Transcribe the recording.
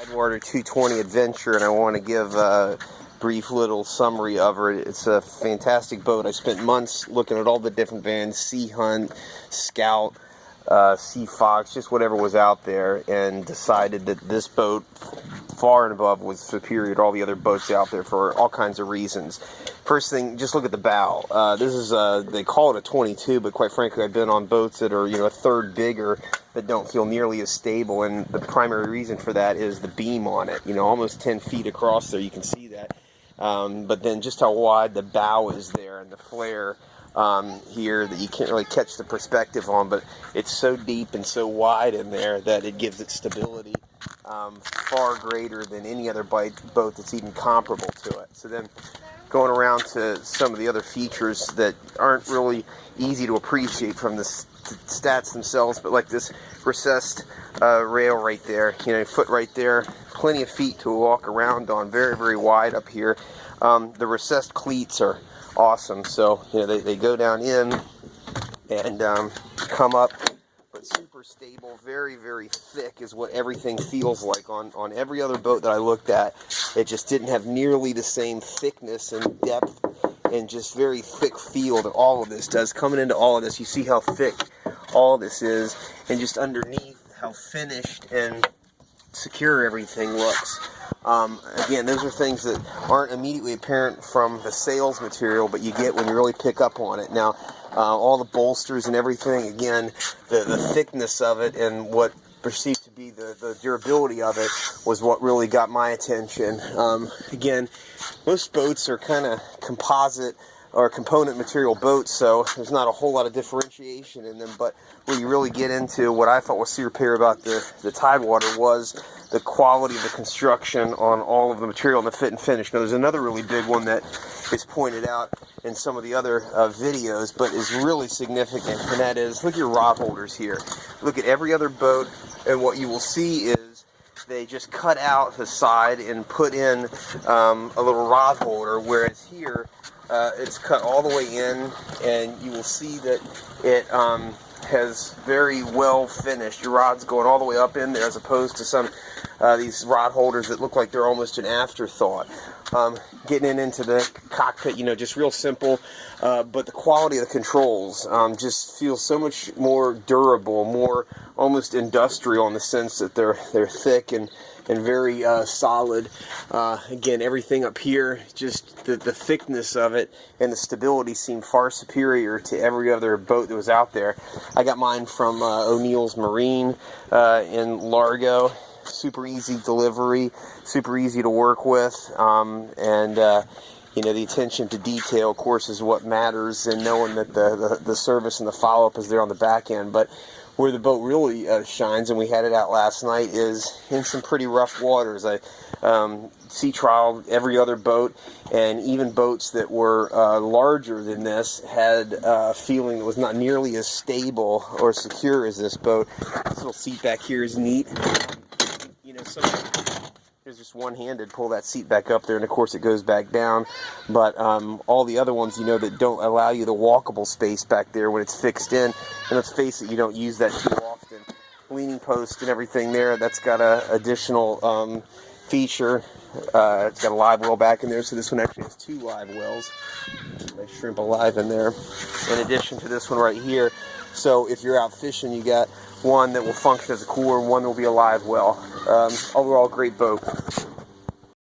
Tidewater 220 adventure, and I want to give a brief little summary of it. It's a fantastic boat. I spent months looking at all the different vans, Seahunt, Scout, Sea Fox, just whatever was out there, and decided that this boat far and above was superior to all the other boats out there for all kinds of reasons. First thing, just look at the bow. This is they call it a 22, but quite frankly, I've been on boats that are a third bigger that don't feel nearly as stable, and the primary reason for that is the beam on it. Almost 10 feet across there, you can see that. But then just how wide the bow is there, and the flare here that you can't really catch the perspective on, but it's so deep and so wide in there that it gives it stability far greater than any other boat that's even comparable to it. So then going around to some of the other features that aren't really easy to appreciate from the stats themselves, but like this recessed rail right there, foot right there, plenty of feet to walk around on, very, very wide up here. The recessed cleats are awesome, so they go down in and come up, but super stable, very, very thick is what everything feels like. On every other boat that I looked at, it just didn't have nearly the same thickness and depth and just very thick feel that all of this does. Coming into all of this, you see how thick all this is, and just underneath how finished and secure everything looks. Again, those are things that aren't immediately apparent from the sales material, but you get when you really pick up on it. Now, all the bolsters and everything, again, the thickness of it and what perceived to be the durability of it was what really got my attention. Again, most boats are kind of composite or component material boats, so there's not a whole lot of differentiation in them, but where you really get into what I thought was superior about the Tidewater was the quality of the construction on all of the material and the fit and finish. Now, there's another really big one that is pointed out in some of the other videos, but is really significant, and that is, look at your rod holders here. Look at every other boat, and what you will see is they just cut out the side and put in a little rod holder, whereas here it's cut all the way in, and you will see that it has very well finished. Your rod's going all the way up in there, as opposed to some these rod holders that look like they're almost an afterthought. Getting into the cockpit, just real simple, but the quality of the controls just feels so much more durable, more almost industrial, in the sense that they're thick and very solid. Again, everything up here, just the thickness of it and the stability seemed far superior to every other boat that was out there. I got mine from O'Neill's Marine in Largo. Super easy delivery, super easy to work with, and the attention to detail, of course, is what matters, and knowing that the service and the follow-up is there on the back end. But where the boat really shines, and we had it out last night, is in some pretty rough waters. I sea trialed every other boat, and even boats that were larger than this had a feeling that was not nearly as stable or secure as this boat. This little seat back here is neat. There's just one-handed, pull that seat back up there, and of course it goes back down. But all the other ones, that don't allow you the walkable space back there when it's fixed in, and let's face it, you don't use that too often. Leaning post and everything there, that's got a additional feature. It's got a live well back in there, so this one actually has 2 live wells. Nice shrimp alive in there, in addition to this one right here. So if you're out fishing, you got one that will function as a cooler and one that will be a live well. Overall, great boat.